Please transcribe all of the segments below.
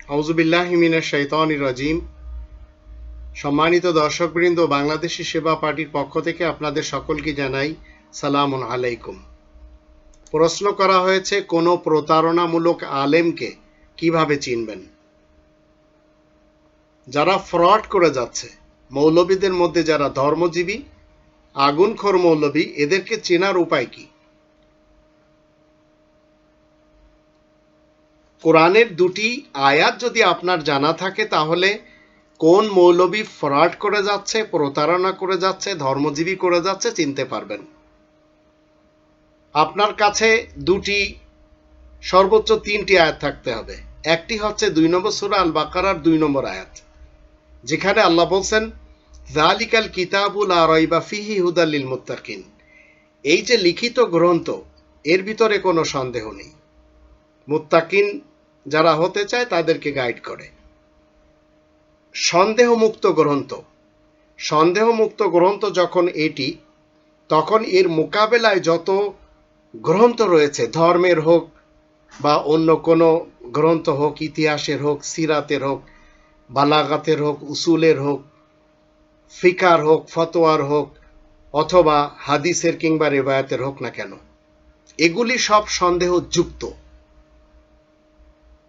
আউযুবিল্লাহি মিনাশ শাইতানির রাজিম। সম্মানিত দর্শকবৃন্দ, বাংলাদেশি সেবা পার্টির পক্ষ থেকে আপনাদের সকলকে জানাই সালামুন আলাইকুম। প্রশ্ন করা হয়েছে, কোনো প্রতারণামূলক আলেমকে কিভাবে চিনবেন? যারা ফ্রড করে যাচ্ছে, মৌলবীদের মধ্যে যারা ধর্মজীবী, আগুনখোর মৌলবী, এদেরকে চেনার উপায় কি? কোরআনের দুটি আয়াত যদি আপনার জানা থাকে তাহলে কোন মৌলবী ফ্রড করে যাচ্ছে, প্রতারণা করে যাচ্ছে, ধর্মজীবী করে যাচ্ছে চিনতে পারবেন। আপনার কাছে দুটি, সর্বোচ্চ তিনটি আয়াত থাকতে হবে। একটি হচ্ছে 2 নম্বর সূরা আল বাকারার 2 নম্বর আয়াত, যেখানে আল্লাহ বলছেন, যালিকাল কিতাবু লা রাইবা ফিহি হুদাল লিল মুত্তাকিন। এই যে লিখিত গ্রন্থ, এর ভিতরে কোনো সন্দেহ নেই, মুত্তাকিন যারা হতে চায় তাদেরকে গাইড করে। সন্দেহমুক্ত গ্রন্থ, সন্দেহমুক্ত গ্রন্থ যখন এটি, তখন এর মোকাবেলায় যত গ্রন্থ রয়েছে, ধর্মের হোক বা অন্য কোনো গ্রন্থ হোক, ইতিহাসের হোক, সিরাতের হোক, বালাগাতের হোক, উসুলের হোক, ফিকার হোক, ফতোয়ার হোক, অথবা হাদিসের কিংবা রেবায়াতের হোক না কেন, এগুলি সব সন্দেহযুক্ত।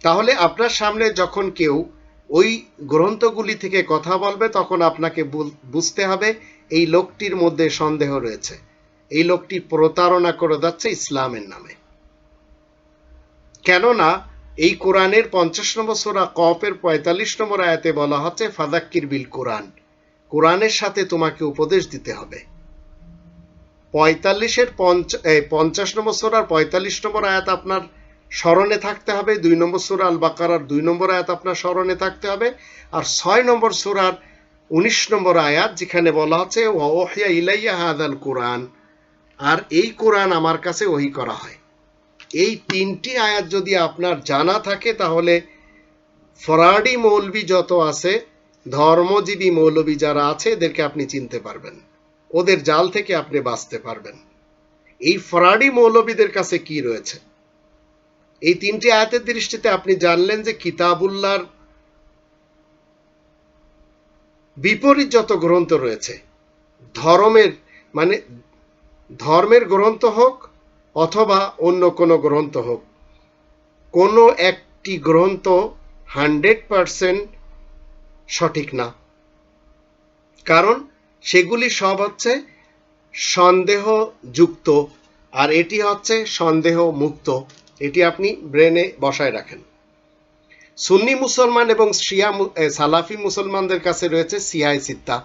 তাহলে আপনার সামনে যখন কেউ ওই গ্রন্থগুলি থেকে কথা বলবে, তখন আপনাকে বুঝতে হবে এই লোকটির মধ্যে সন্দেহ রয়েছে, এই লোকটি প্রতারণা করে যাচ্ছে ইসলামের নামে। কেননা এই কোরআনের 50 নম্বর সূরা কফের 45 নম্বর আয়াতে বলা হচ্ছে, ফাযাক্কির বিল কোরআন, কোরআনের সাথে তোমাকে উপদেশ দিতে হবে। 50 নম্বর সূরার 45 নম্বর আয়াত আপনার স্মরণে থাকতে হবে, 2 নম্বর সূরা আল বাকারার 2 নম্বর আয়াত আপনার স্মরণে থাকতে হবে, আর 6 নম্বর সূরার 19 নম্বর আয়াত, যেখানে বলা হচ্ছে ওয়া উহিয়া ইলাইয়া হাযাল কোরআন, আর এই কোরআন আমার কাছে ওহী করা হয়। এই তিনটি আয়াত যদি আপনার জানা থাকে, তাহলে ফরাডি মৌলবী যত আছে, ধর্মজীবী মৌলবী যারা আছে, এদেরকে আপনি চিনতে পারবেন, ওদের জাল থেকে আপনি বাঁচতে পারবেন। এই ফরাডি মৌলবীদের কাছে কি রয়েছে, এই তিনটি আয়াতের দৃষ্টিতে আপনি জানলেন যে কিতাবুল্লাহর বিপরীত যত গ্রন্থ রয়েছে, ধর্মের মানে ধর্মের গ্রন্থ হোক অথবা অন্য কোনো গ্রন্থ হোক, কোনো একটি গ্রন্থ 100% সঠিক না, কারণ সেগুলি সব হচ্ছে সন্দেহযুক্ত, আর এটি হচ্ছে সন্দেহ মুক্ত। এটি আপনি ব্রেনে বসায় রাখেন। সুন্নি মুসলমান এবং সালাফি মুসলমানদের কাছে রয়েছে সিহায় সিত্তা।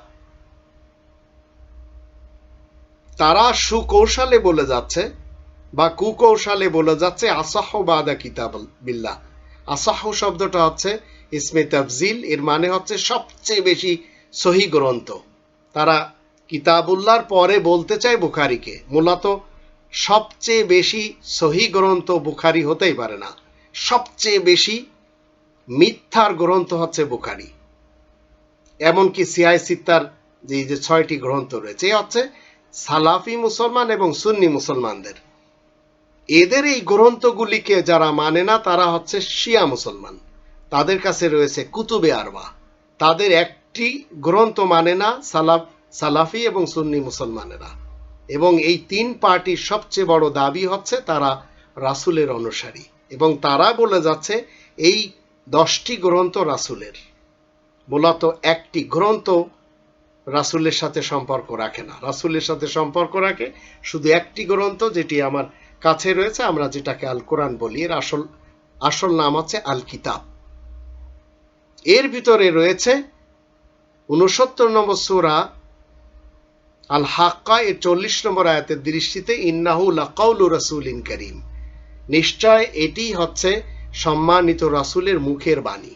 তারা সুকৌশলে বলে যাচ্ছে বা কুকৌশলে বলে যাচ্ছে আসাহ বাদা কিতাব বিল্লাহ। আসাহ শব্দটা হচ্ছে ইসমে তাফজিল, এর মানে হচ্ছে সবচেয়ে বেশি সহি গ্রন্থ। তারা কিতাবুল্লাহর পরে বলতে চায় বুখারীকে। মূলত সবচেয়ে বেশি সহি গ্রন্থ বুখারী হতেই পারে না, সবচেয়ে বেশি মিথ্যার গ্রন্থ হচ্ছে বুখারী। এমনকি সিহায় সিত্তার যে 6টি গ্রন্থ রয়েছে, এ হচ্ছে সালাফি মুসলমান এবং সুন্নি মুসলমানদের। এদের এই গ্রন্থগুলিকে যারা মানে না, তারা হচ্ছে শিয়া মুসলমান। তাদের কাছে রয়েছে কুতুবে আরবা। তাদের একটি গ্রন্থ মানে না সালাফি এবং সুন্নি মুসলমানেরা। এবং এই তিন পার্টির সবচেয়ে বড় দাবি হচ্ছে তারা রাসূলের অনুসারী, এবং তারা বলে যাচ্ছে এই 10টি গ্রন্থ রাসূলের। মূলত একটি গ্রন্থ রাসূলের সাথে সম্পর্ক রাখে না, রাসূলের সাথে সম্পর্ক রাখে শুধু একটি গ্রন্থ, যেটি আমার কাছে রয়েছে, আমরা যেটাকে আল কোরআন বলি। এর আসল নাম হচ্ছে আল কিতাব। এর ভিতরে রয়েছে 69 নম্বর সূরা আল হাক্কা এর 40 নম্বর আয়াতের দৃষ্টিতে, ইন্নাহু লাকাউলু রাসূলিন কারীম, নিশ্চয় এটি হচ্ছে সম্মানিত রাসূলের মুখের বাণী।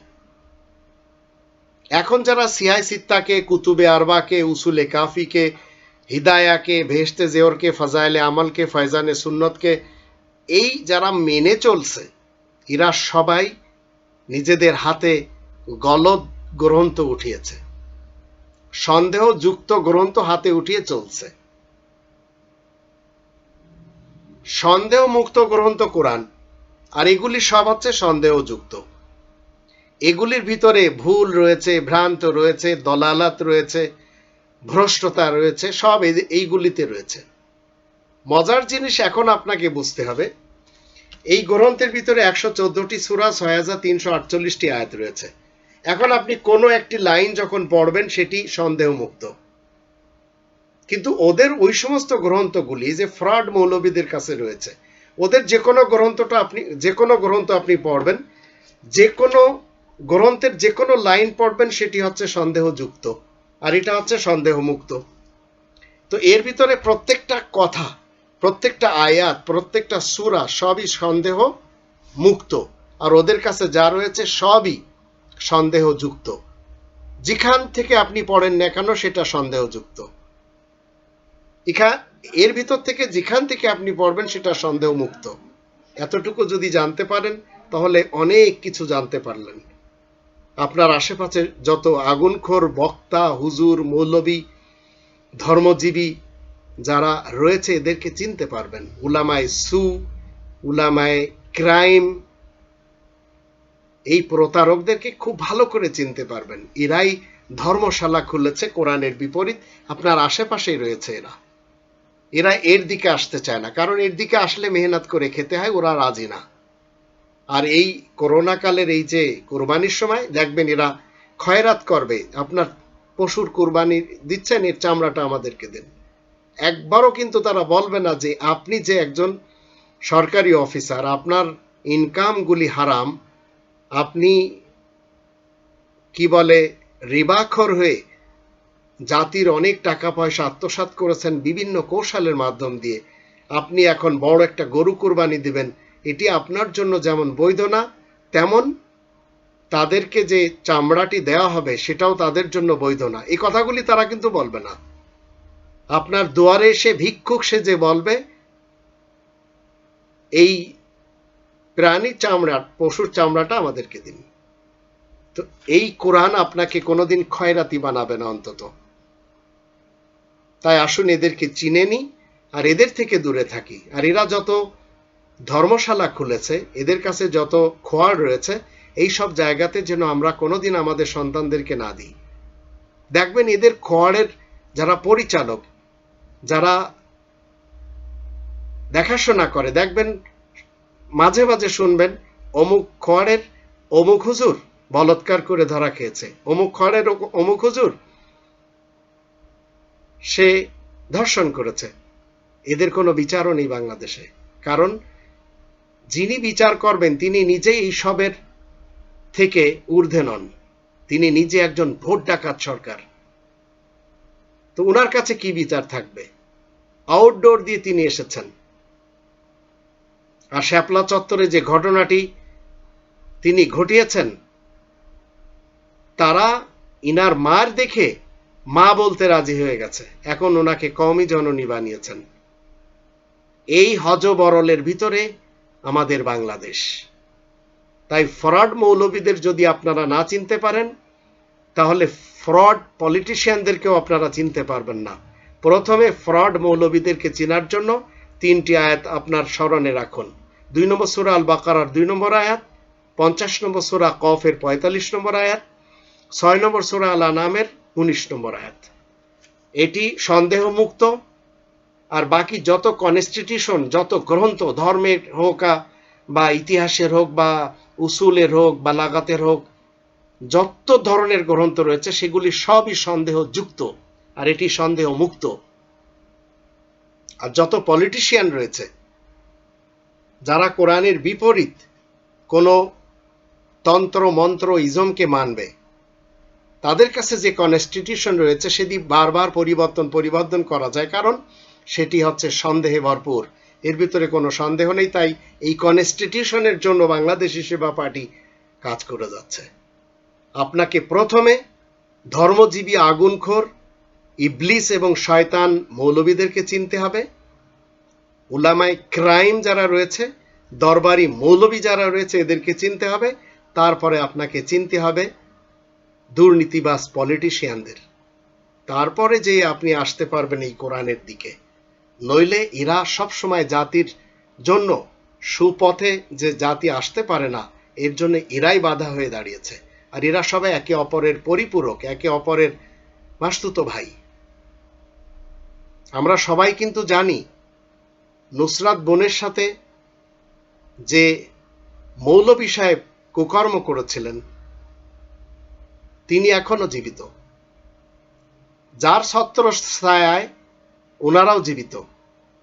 এখন যারা সিহায় সিত্তাকে, কুতুবে আরবাকে, উসুলে কাফিকে, হিদায়াকে, ভেস্তে জেওরকে, ফাজাইলে আমলকে, ফয়জানে সুন্নতকে এই যারা মেনে চলছে, এরা সবাই নিজেদের হাতে গলদ গ্রন্থ উঠিয়েছে, সন্দেহযুক্ত গ্রন্থ হাতে উঠিয়ে চলছে। সন্দেহ মুক্ত গ্রন্থ কোরআন, আর এগুলি সব হচ্ছে সন্দেহযুক্ত। এগুলির ভিতরে ভুল রয়েছে, ভ্রান্ত রয়েছে, দলালাত রয়েছে, ভ্রষ্টতা রয়েছে, সব এইগুলিতে রয়েছে। মজার জিনিস এখন আপনাকে বুঝতে হবে, এই গ্রন্থের ভিতরে 114টি সূরা, 6348টি আয়াত রয়েছে। এখন আপনি কোনো একটি লাইন যখন পড়বেন সেটি সন্দেহমুক্ত, কিন্তু ওদের ওই সমস্ত গ্রন্থগুলি যে ফ্রড মৌলবীদের কাছে রয়েছে, ওদের যে কোনো গ্রন্থ আপনি পড়বেন, যে কোনো গ্রন্থের যে কোনো লাইন পড়বেন সেটি হচ্ছে সন্দেহযুক্ত, আর এটা হচ্ছে সন্দেহমুক্ত। তো এর ভিতরে প্রত্যেকটা কথা, প্রত্যেকটা আয়াত, প্রত্যেকটা সূরা সবই সন্দেহ মুক্ত, আর ওদের কাছে যা রয়েছে সবই সন্দেহযুক্ত। যেখান থেকে আপনি পড়েন না কেন সেটা সন্দেহযুক্ত। এর ভিতর থেকে যেখান থেকে আপনি পড়বেন সেটা সন্দেহ মুক্ত। এতটুকু যদি জানতে পারেন তাহলে অনেক কিছু জানতে পারলেন। আপনার আশেপাশে যত আগুনখোর বক্তা, হুজুর, মৌলবী, ধর্মজীবী যারা রয়েছে এদেরকে চিনতে পারবেন। উলামায়ে সু, উলামায়ে ক্রাইম, এই প্রতারকদেরকে খুব ভালো করে চিনতে পারবেন। এরাই ধর্মশালা খুলেছে কোরআনের বিপরীত। আপনার আশেপাশেই রয়েছে এরা এর দিকে আসতে চায় না, কারণ এর দিকে আসলে মেহনত করে খেতে হয়, ওরা রাজি না। আর এই করোনা কালের এই যে কোরবানির সময় দেখবেন এরা খয়রাত করবে, আপনার পশুর কোরবানি দিচ্ছেন, এর চামড়াটা আমাদেরকে দেন। একবারও কিন্তু তারা বলবে না যে আপনি যে একজন সরকারি অফিসার, আপনার ইনকামগুলি হারাম, আপনি কি বলে রিবাখর হয়ে জাতির অনেক টাকা পয়সা আত্মসাৎ করেছেন বিভিন্ন কৌশলের মাধ্যম দিয়ে, আপনি এখন বড় একটা গরু কুরবানি দিবেন, এটি আপনার জন্য যেমন বৈধ না, তেমন তাদেরকে যে চামড়াটি দেওয়া হবে সেটাও তাদের জন্য বৈধ না। এই কথাগুলি তারা কিন্তু বলবে না। আপনার দুয়ারে এসে ভিক্ষুক সেজে বলবে এই প্রাণীর চামড়া, পশুর চামড়াটা আমাদেরকে দিন। তো এই কোরআন আপনাকে কোনোদিন খয়রাতি বানাবে না অন্তত। তাই আসুন এদেরকে চিনে নিই আর এদের থেকে দূরে থাকি। আর এরা যত ধর্মশালা খুলেছে, এদের কাছে যত খোয়ার রয়েছে, এই সব জায়গাতে যেন আমরা কোনোদিন আমাদের সন্তানদেরকে না দিই। দেখবেন এদের খোয়ারের যারা পরিচালক, যারা দেখাশোনা করে, দেখবেন মাঝে মাঝে শুনবেন অমুক খোয়ারের অমুক হুজুর বলৎকার করে ধরা খেয়েছে, অমুক খোয়ারের অমুক হুজুর সে ধর্ষণ করেছে। এদের কোনো বিচারও নেই বাংলাদেশে, কারণ যিনি বিচার করবেন তিনি নিজেই এই সবের থেকে ঊর্ধ্বে নন, তিনি নিজে একজন ভোট ডাকাত সরকার। তো ওনার কাছে কি বিচার থাকবে? আউটডোর দিয়ে তিনি এসেছেন। আর শ্যাপলা চত্বরে যে ঘটনাটি তিনি ঘটিয়েছেন, তারা ইনার মার দেখে মা বলতে রাজি হয়ে গেছে, এখন ওনাকে কওমি জননী বানিয়েছেন। এই হজবরলের ভিতরে আমাদের বাংলাদেশ। তাই ফ্রড মৌলবীদের যদি আপনারা না চিনতে পারেন, তাহলে ফ্রড পলিটিশিয়ানদেরকেও আপনারা চিনতে পারবেন না। প্রথমে ফ্রড মৌলবীদেরকে চেনার জন্য 3টি আয়াত আপনার স্মরণে রাখুন। 2 নম্বর সূরা আল বাকারার 2 নম্বর আয়াত, 50 নম্বর সূরা কফের 45 নম্বর আয়াত, 6 নম্বর সূরা আল আনামের 19 নম্বর আয়াত। এটি সন্দেহমুক্ত। আর বাকি যত কনস্টিটিউশন, যত গ্রন্থ, ধর্মের হোক বা ইতিহাসের হোক বা উসুলের হোক বা লাগাতের হোক, যত ধরনের গ্রন্থ রয়েছে সেগুলি সবই সন্দেহযুক্ত, আর এটি সন্দেহ মুক্ত। আর যত পলিটিশিয়ান রয়েছে যারা কোরআনের বিপরীত কোনো তন্ত্র মন্ত্র ইজমকে মানবে, তাদের কাছে যে কনস্টিটিউশন রয়েছে সেটি বারবার পরিবর্তন করা যায়, কারণ সেটি হচ্ছে সন্দেহে ভরপুর। এর ভিতরে কোনো সন্দেহ নেই। তাই এই কনস্টিটিউশনের জন্য বাংলাদেশি সেবা পার্টি কাজ করে যাচ্ছে। আপনাকে প্রথমে ধর্মজীবী আগুনখোর ইবলিস এবং শয়তান মৌলবীদেরকে চিনতে হবে। উলামায়ে ক্রাইম যারা রয়েছে, দরবারি মৌলবী যারা রয়েছে, এদেরকে চিনতে হবে। তারপরে আপনাকে চিনতে হবে দুর্নীতিবাজ পলিটিশিয়ানদের। তারপরে যে আপনি আসতে পারবেন এই কোরআনের দিকে। নইলে এরা সবসময় জাতির জন্য সুপথে যে জাতি আসতে পারে না, এর জন্য এরাই বাধা হয়ে দাঁড়িয়েছে। আর এরা সবাই একে অপরের পরিপূরক, একে অপরের মাসতুতো ভাই। আমরা সবাই কিন্তু জানি নুসরাত বোনের সাথে যে মৌলভী সাহেব কুকর্ম করেছিলেন তিনি এখনো জীবিত, যার ছত্র ছায়ায় ওনারাও জীবিত,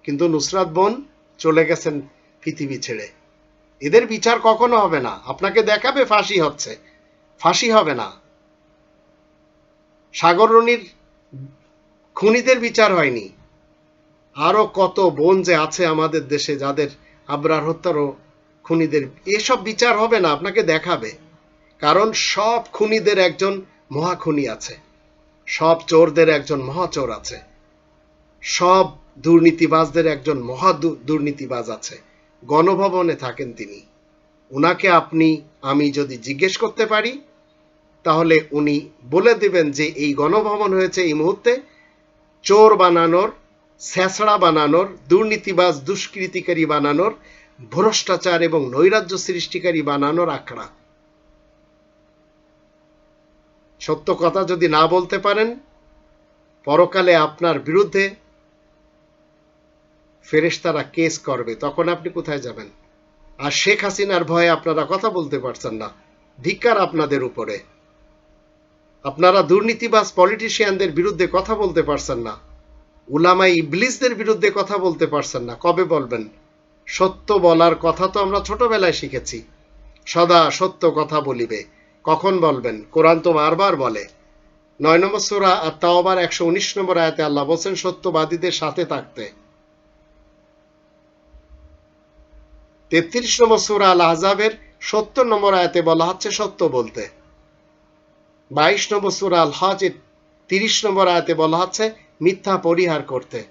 কিন্তু নুসরাত বোন চলে গেছেন পৃথিবী ছেড়ে। এদের বিচার কখনো হবে না। আপনাকে দেখাবে ফাঁসি হচ্ছে, ফাঁসি হবে না। সাগররণীর খুনিদের বিচার হয়নি। আরো কত বোন যে আছে আমাদের দেশে যাদের আবরার হত্যারও খুনিদের, এসব বিচার হবে না, আপনাকে দেখাবে। কারণ সব খুনিদের একজন মহাখুনি আছে, সব চোরদের একজন মহাচোর আছে, সব দুর্নীতিবাজদের একজন মহা দুর্নীতিবাজ আছে। গণভবনে থাকেন তিনি। উনাকে আপনি আমি যদি জিজ্ঞেস করতে পারি তাহলে উনি বলে দেবেন যে এই গণভবন হয়েছে এই মুহূর্তে চোর বানানোর, ছেঁচড়া বানানোর, দুর্নীতিবাজ দুষ্কৃতিকারী বানানোর, ভ্রষ্টাচার এবং নৈরাজ্য সৃষ্টিকারী বানানোর আখড়া। সত্য কথা যদি না বলতে পারেন পরকালে আপনার বিরুদ্ধে ফেরেশতারা কেস করবে, তখন আপনি কোথায় যাবেন? আর শেখ হাসিনার ভয়ে আপনারা কথা বলতে পারছেন না, ধিক্কার আপনাদের উপরে। আপনারা দুর্নীতিবাজ পলিটিশিয়ানদের বিরুদ্ধে কথা বলতে পারছেন না, উলামায়ে ইবলিসদের বিরুদ্ধে কথা বলতে পারছেন না। কবে বলবেন? সত্য বলার কথা তো আমরা ছোটবেলায় শিখেছি, সদা সত্য কথা বলিবে। কখন বলবেন? কোরআন তো বারবার বলে। 9 নম্বর সূরা আত-তাওবার 119 নম্বর আয়াতে আল্লাহ বলেন সত্যবাদীদের সাথে থাকতে। 33 নম্বর সূরা আল আহজাবের 70 নম্বর আয়াতে বলা হচ্ছে সত্য বলতে। 22 নম্বর সূরা আল হজের 30 নম্বর আয়াতে বলা হচ্ছে মিথ্যা পরিহার করতে।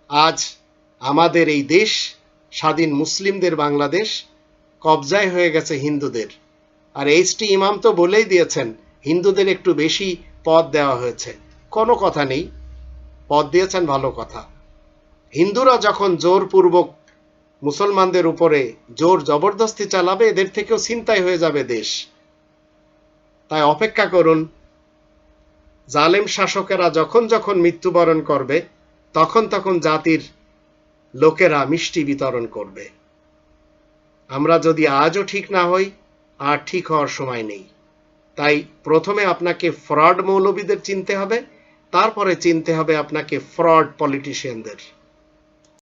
আজ আমাদের এই দেশ, স্বাধীন মুসলিমদের বাংলাদেশ, কবজায় হয়ে গেছে হিন্দুদের। আর এইচটি ইমাম তো বলেই দিয়েছেন হিন্দুদের একটু বেশি পদ দেওয়া হয়েছে। কোনো কথা নেই, পদ দিয়েছেন ভালো কথা। হিন্দুরা যখন জোরপূর্বক মুসলমানদের উপরে জোর জবরদস্তি চালাবে এদের থেকেও ছিনতাই হয়ে যাবে দেশ। তাই অপেক্ষা করুন, জালেম শাসকেরা যখন যখন মৃত্যুবরণ করবে তখন তখন জাতির লোকেরা মিষ্টি বিতরণ করবে। আমরা যদি আজও ঠিক না হই আর ঠিক হওয়ার সময় নেই। তাই প্রথমে আপনাকে ফ্রড মৌলবীদের চিনতে হবে, তারপরে চিনতে হবে আপনাকে ফ্রড পলিটিশিয়ানদের।